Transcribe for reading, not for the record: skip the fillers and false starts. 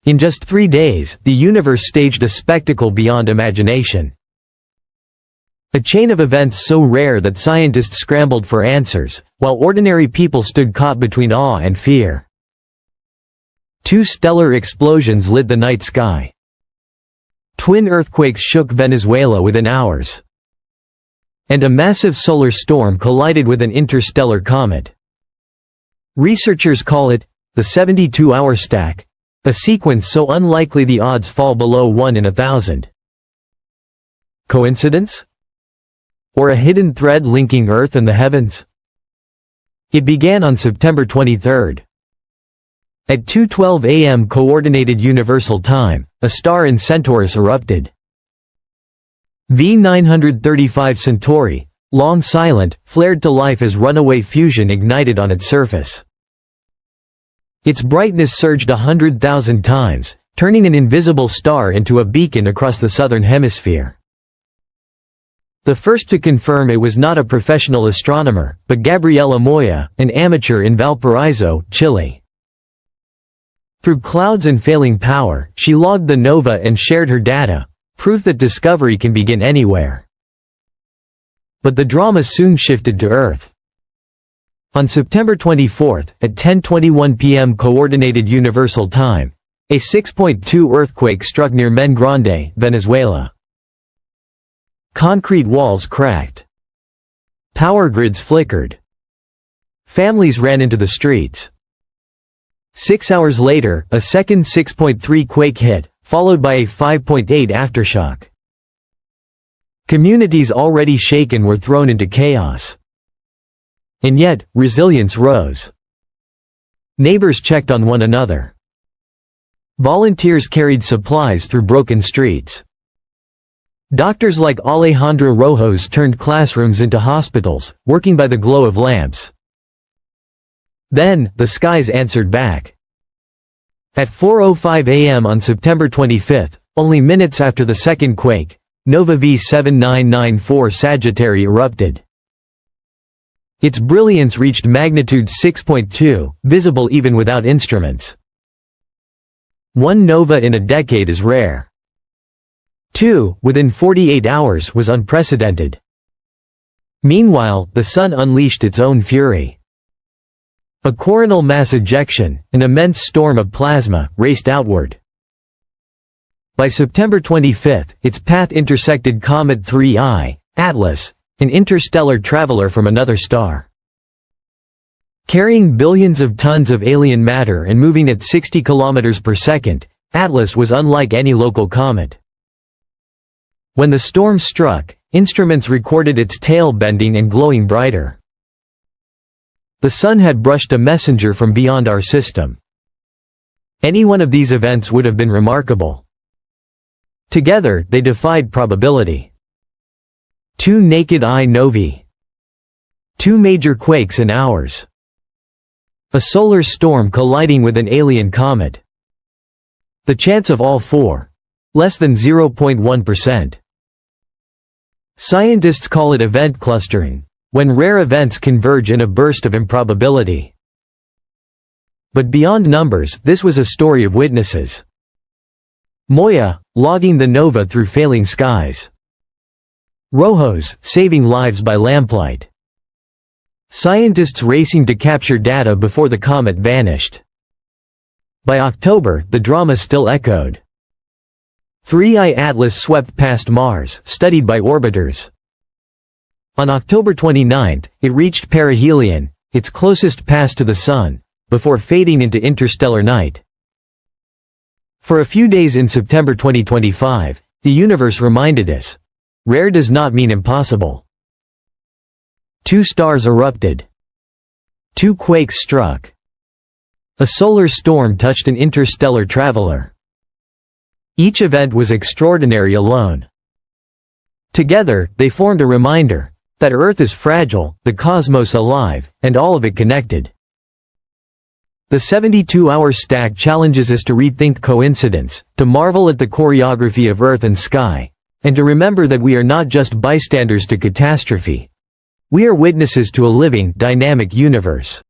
In just 3 days, the universe staged a spectacle beyond imagination. A chain of events so rare that scientists scrambled for answers, while ordinary people stood caught between awe and fear. 2 stellar explosions lit the night sky. Twin earthquakes shook Venezuela within hours. And a massive solar storm collided with an interstellar comet. Researchers call it the 72-hour stack, a sequence so unlikely the odds fall below 1 in 1,000. Coincidence? Or a hidden thread linking Earth and the heavens? It began on September 23. At 2:12 a.m. Coordinated Universal Time, a star in Centaurus erupted. V935 Centauri, long silent, flared to life as runaway fusion ignited on its surface. Its brightness surged 100,000 times, turning an invisible star into a beacon across the southern hemisphere. The first to confirm it was not a professional astronomer, but Gabriela Moya, an amateur in Valparaiso, Chile. Through clouds and failing power, she logged the nova and shared her data, proof that discovery can begin anywhere. But the drama soon shifted to Earth. On September 24, at 10:21 p.m. Coordinated Universal Time, a 6.2 earthquake struck near Men Grande, Venezuela. Concrete walls cracked. Power grids flickered. Families ran into the streets. 6 hours later, a second 6.3 quake hit, followed by a 5.8 aftershock. Communities already shaken were thrown into chaos. And yet, resilience rose. Neighbors checked on one another. Volunteers carried supplies through broken streets. Doctors like Alejandra Rojos turned classrooms into hospitals, working by the glow of lamps. Then, the skies answered back. At 4:05 a.m. on September 25, only minutes after the second quake, Nova V7994 Sagittari erupted. Its brilliance reached magnitude 6.2, visible even without instruments. One nova in a decade is rare. 2, within 48 hours, was unprecedented. Meanwhile, the Sun unleashed its own fury. A coronal mass ejection, an immense storm of plasma, raced outward. By September 25, its path intersected Comet 3I, Atlas, an interstellar traveler from another star. Carrying billions of tons of alien matter and moving at 60 kilometers per second, Atlas was unlike any local comet. When the storm struck, instruments recorded its tail bending and glowing brighter. The Sun had brushed a messenger from beyond our system. Any one of these events would have been remarkable. Together, they defied probability. 2 naked-eye novae. 2 major quakes in hours. A solar storm colliding with an alien comet. The chance of all 4? Less than 0.1%. Scientists call it event clustering, when rare events converge in a burst of improbability. But beyond numbers, this was a story of witnesses. Moya, logging the nova through failing skies. Rojos, saving lives by lamplight. Scientists racing to capture data before the comet vanished. By October, the drama still echoed. 3I Atlas swept past Mars, studied by orbiters. On October 29, it reached perihelion, its closest pass to the Sun, before fading into interstellar night. For a few days in September 2025, the universe reminded us, rare does not mean impossible. 2 stars erupted. 2 quakes struck. A solar storm touched an interstellar traveler. Each event was extraordinary alone. Together, they formed a reminder that Earth is fragile, the cosmos alive, and all of it connected. The 72-hour stack challenges us to rethink coincidence, to marvel at the choreography of Earth and sky, and to remember that we are not just bystanders to catastrophe. We are witnesses to a living, dynamic universe.